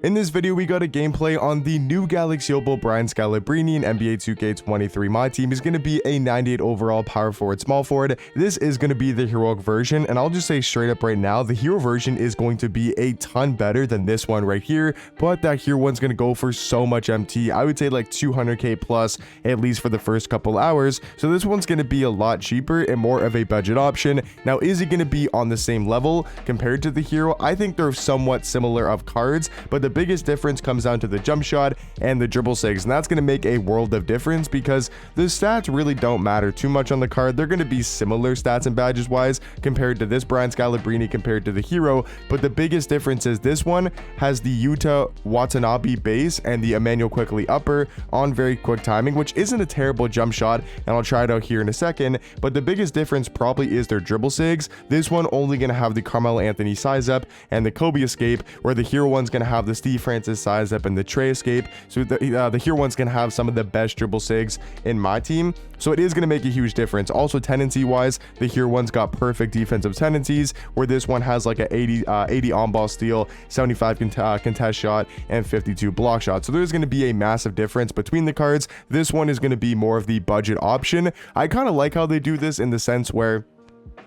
In this video, we got a gameplay on the new Galaxy Opal Brian Scalabrine in NBA 2K23 Myteam. He's going to be a 98 overall power forward, small forward. This is going to be the heroic version, and I'll just say straight up right now, the hero version is going to be a ton better than this one right here, but that hero one's going to go for so much MT. I would say like 200k plus, at least for the first couple hours. So this one's going to be a lot cheaper and more of a budget option. Now, is it going to be on the same level compared to the hero? I think they're somewhat similar of cards, but the biggest difference comes down to the jump shot and the dribble sigs, and that's going to make a world of difference because the stats really don't matter too much on the card. They're going to be similar stats and badges wise compared to this Brian Scalabrine compared to the hero, but the biggest difference is this one has the Yuta Watanabe base and the Emmanuel quickly upper on very quick timing, which isn't a terrible jump shot, and I'll try it out here in a second, but the biggest difference probably is their dribble sigs. This one only going to have the Carmelo Anthony size up and the Kobe escape, where the hero one's going to have the Steve Francis size up and the Trey escape. So the hero one's going to have some of the best dribble sigs in my team, so it is going to make a huge difference. Also, tendency wise, the hero one's got perfect defensive tendencies, where this one has like a 80 on ball steal, 75 contest shot, and 52 block shot. So there's going to be a massive difference between the cards. This one is going to be more of the budget option. I kind of like how they do this in the sense where,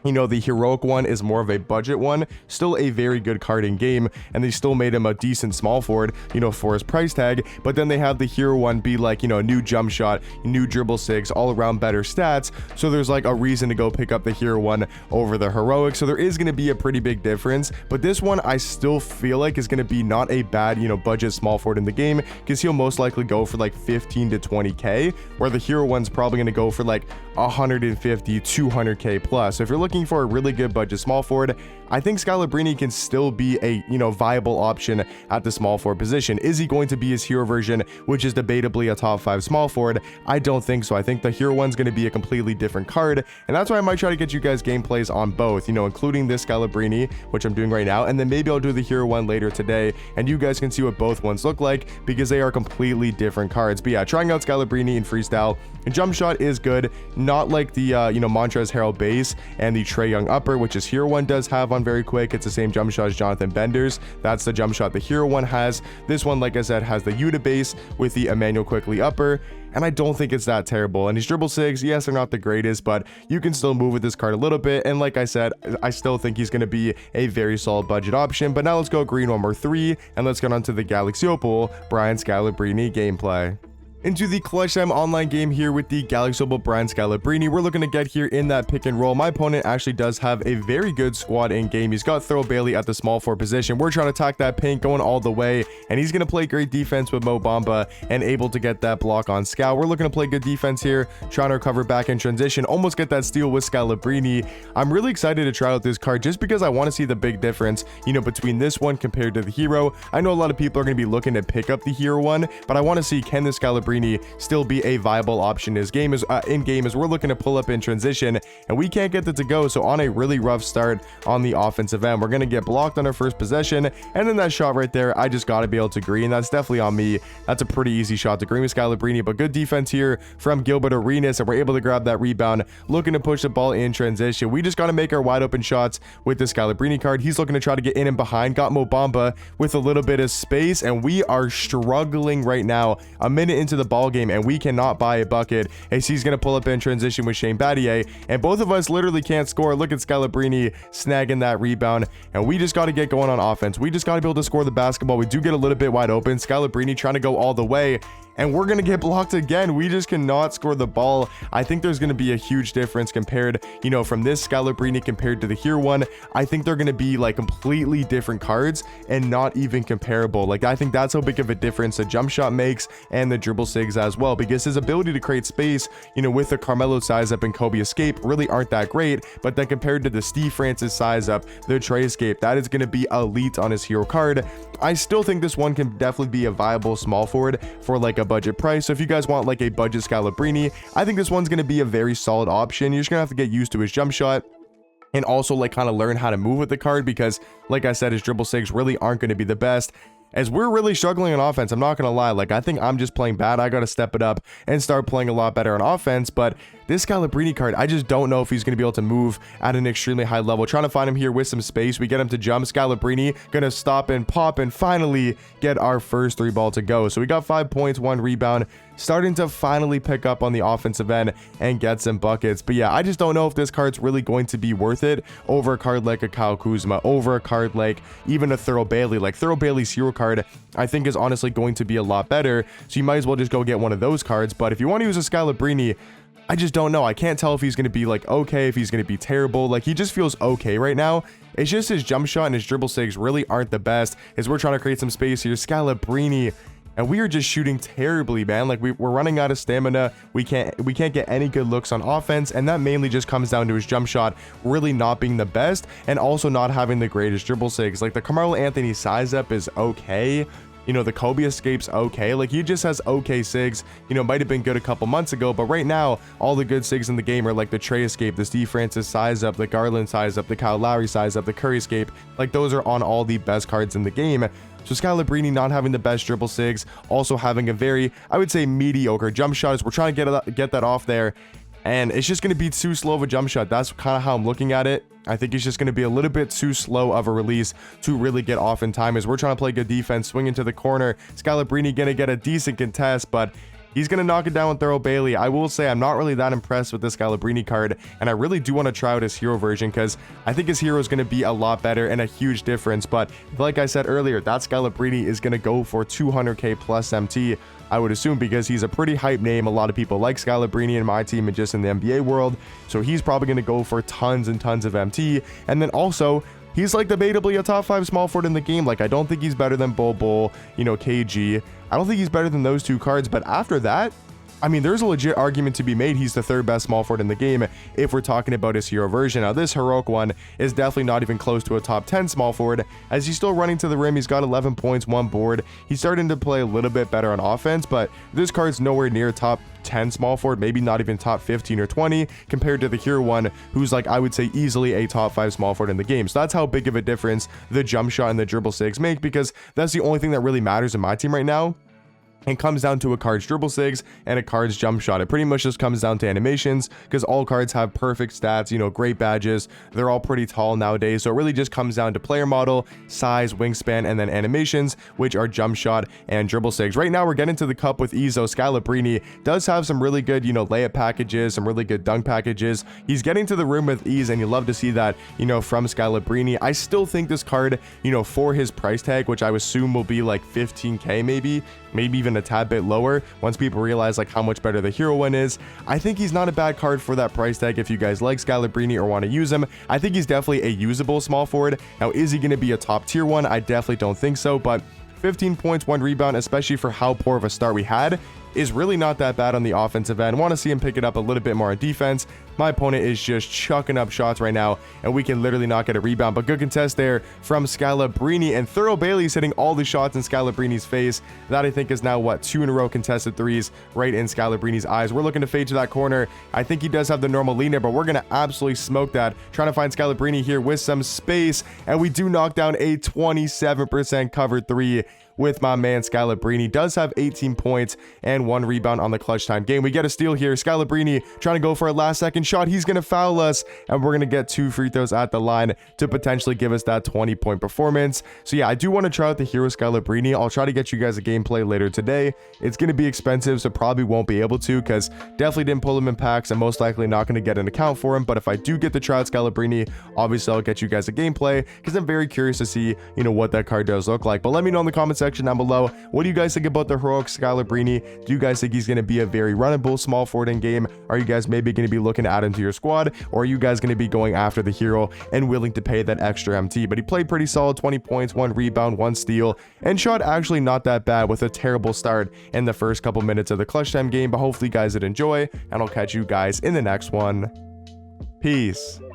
you know, the heroic one is more of a budget one, still a very good card in game, and they still made him a decent small forward, you know, for his price tag. But then they have the hero one be like, you know, new jump shot, new dribble sigs, all around better stats. So there's like a reason to go pick up the hero one over the heroic. So there is going to be a pretty big difference, but this one I still feel like is going to be not a bad, you know, budget small forward in the game, because he'll most likely go for like 15 to 20k, where the hero one's probably going to go for like 150, 200k plus. So if you're looking for a really good budget small forward, I think Scalabrine can still be a, you know, viable option at the small forward position. Is he going to be his hero version, which is debatably a top 5 small forward? I don't think so. I think the hero one's going to be a completely different card, and that's why I might try to get you guys gameplays on both, you know, including this Scalabrine, which I'm doing right now, and then maybe I'll do the hero one later today, and you guys can see what both ones look like, because they are completely different cards. But yeah, trying out Scalabrine in freestyle, jump shot is good, not like the you know, Montrezl Harrell base and the Trae Young upper, which his hero one does have on very quick. It's the same jump shot as Jonathan Bender's. That's the jump shot the hero one has. This one, like I said, has the Yuta base with the Emmanuel quickly upper, and I don't think it's that terrible. And his dribble sigs, yes, they're not the greatest, but you can still move with this card a little bit, and like I said, I still think he's going to be a very solid budget option. But now let's go green one more 3, and let's get on to the Galaxy Opal Brian Scalabrine gameplay. Into the clutch time online game here with the Galaxy Opal Brian Scalabrine. We're looking to get here in that pick and roll. My opponent actually does have a very good squad in game. He's got Throw Bailey at the small forward position. We're trying to attack that paint, going all the way, and he's going to play great defense with Mamba and able to get that block on Scal. We're looking to play good defense here, trying to recover back in transition, almost get that steal with Scalabrine. I'm really excited to try out this card just because I want to see the big difference, you know, between this one compared to the hero. I know a lot of people are going to be looking to pick up the hero one, but I want to see, can the Scalabrine still be a viable option in game as we're looking to pull up in transition, and we can't get it to go. So on a really rough start on the offensive end, we're going to get blocked on our first possession, and then that shot right there, I just got to be able to green. That's definitely on me. That's a pretty easy shot to green with Scalabrine, but good defense here from Gilbert Arenas, and we're able to grab that rebound, looking to push the ball in transition. We just got to make our wide open shots with the Scalabrine card. He's looking to try to get in and behind, got Mamba with a little bit of space, and we are struggling right now, a minute into the ball game, and we cannot buy a bucket as he's going to pull up in transition with Shane Battier, and both of us literally can't score. Look at Scalabrine snagging that rebound, and we just got to get going on offense. We just got to be able to score the basketball. We do get a little bit wide open. Scalabrine trying to go all the way, and we're going to get blocked again. We just cannot score the ball. I think there's going to be a huge difference compared, you know, from this Scalabrine compared to the hero one. I think they're going to be like completely different cards and not even comparable. Like, I think that's how big of a difference the jump shot makes and the dribble sigs as well, because his ability to create space, you know, with the Carmelo size up and Kobe escape really aren't that great. But then compared to the Steve Francis size up, the Trey escape, that is going to be elite on his hero card. I still think this one can definitely be a viable small forward for like a budget price. So if you guys want like a budget Scalabrine, I think this one's going to be a very solid option. You're just gonna have to get used to his jump shot and also like kind of learn how to move with the card, because like I said, his dribble sigs really aren't going to be the best. as we're really struggling on offense. I'm not gonna lie, like, I think I'm just playing bad. I gotta step it up and start playing a lot better on offense. But this Scalabrine card, I just don't know if he's gonna be able to move at an extremely high level. Trying to find him here with some space. We get him to jump. Scalabrine gonna stop and pop and finally get our first 3-ball to go. So we got 5 points, 1 rebound, starting to finally pick up on the offensive end and get some buckets. But yeah, I just don't know if this card's really going to be worth it over a card like a Kyle Kuzma, over a card like even a Thurl Bailey. Like, Thurl Bailey's hero card, I think, is honestly going to be a lot better. So you might as well just go get one of those cards. But if you want to use a Scalabrine, I just don't know. I can't tell if he's going to be like okay, if he's going to be terrible. Like, he just feels okay right now. It's just his jump shot and his dribble sigs really aren't the best, as we're trying to create some space here. Scalabrine, and we are just shooting terribly, man. Like, we're running out of stamina. We can't get any good looks on offense, and that mainly just comes down to his jump shot really not being the best, and also not having the greatest dribble sigs. Like, the Carmelo Anthony size up is okay. You know, the Kobe escape's okay. Like, he just has okay sigs. You know, might have been good a couple months ago, but right now, all the good sigs in the game are like the Trey escape, the Steve Francis size up, the Garland size up, the Kyle Lowry size up, the Curry escape. Like, those are on all the best cards in the game. So Scalabrine not having the best dribble sigs, also having a very, I would say, mediocre jump shot, as we're trying to get that off there. And it's just going to be too slow of a jump shot. That's kind of how I'm looking at it. I think it's just going to be a little bit too slow of a release to really get off in time, as we're trying to play good defense, swing into the corner. Scalabrine going to get a decent contest, but he's going to knock it down with Thurl Bailey. I will say I'm not really that impressed with this Scalabrine card, and I really do want to try out his hero version, because I think his hero is going to be a lot better and a huge difference. But like I said earlier, that Scalabrine is going to go for 200k plus MT, I would assume, because he's a pretty hype name. A lot of people like Scalabrine in my team and just in the NBA world, so he's probably going to go for tons and tons of MT. And then also, he's like debatably a top 5 small forward in the game. Like, I don't think he's better than Bull, you know, KG. I don't think he's better than those 2 cards, but after that, I mean, there's a legit argument to be made. He's the 3rd best small forward in the game if we're talking about his hero version. Now, this heroic one is definitely not even close to a top 10 small forward, as he's still running to the rim. He's got 11 points, 1 board. He's starting to play a little bit better on offense, but this card's nowhere near top 10 small forward, maybe not even top 15 or 20, compared to the hero one, who's like, I would say, easily a top 5 small forward in the game. So that's how big of a difference the jump shot and the dribble sigs make, because that's the only thing that really matters in my team right now. It comes down to a card's dribble sigs and a card's jump shot. It pretty much just comes down to animations, because all cards have perfect stats, you know, great badges. They're all pretty tall nowadays, so it really just comes down to player model, size, wingspan, and then animations, which are jump shot and dribble sigs. Right now, we're getting to the cup with Ezo. Scalabrine does have some really good, you know, layup packages, some really good dunk packages. He's getting to the rim with ease, and you love to see that, you know, from Scalabrine. I still think this card, you know, for his price tag, which I assume will be like 15k, maybe even a tad bit lower once people realize like how much better the hero one is, I think he's not a bad card for that price tag if you guys like Scalabrine or want to use him. I think he's definitely a usable small forward. Now, is he going to be a top tier one? I definitely don't think so, but 15 points, 1 rebound, especially for how poor of a start we had, is really not that bad on the offensive end. Want to see him pick it up a little bit more on defense. My opponent is just chucking up shots right now, and we can literally not get a rebound. But good contest there from Scalabrine, and Thurl Bailey's hitting all the shots in Scalabrine's face. That, I think, is now, what, 2 in a row contested threes right in Scalabrine's eyes. We're looking to fade to that corner. I think he does have the normal lean there, but we're going to absolutely smoke that. Trying to find Scalabrine here with some space, and we do knock down a 27% covered 3 with my man Scalabrine. He does have 18 points and 1 rebound on the clutch time game. We get a steal here. Scalabrine trying to go for a last second shot. He's going to foul us, and we're going to get 2 free throws at the line to potentially give us that 20-point performance. So yeah, I do want to try out the hero Scalabrine. I'll try to get you guys a gameplay later today. It's going to be expensive, so probably won't be able to, because definitely didn't pull him in packs. I'm most likely not going to get an account for him, but if I do get to try out Scalabrine, obviously I'll get you guys a gameplay, because I'm very curious to see, you know, what that card does look like. But let me know in the comment section down below, what do you guys think about the heroic Scalabrine? Do you guys think he's going to be a very runnable small forward in game? Are you guys maybe going to be looking to add him to your squad, or are you guys going to be going after the hero and willing to pay that extra MT? But he played pretty solid, 20 points, 1 rebound, 1 steal, and shot actually not that bad with a terrible start in the first couple minutes of the clutch time game. But hopefully you guys did enjoy, and I'll catch you guys in the next one. Peace.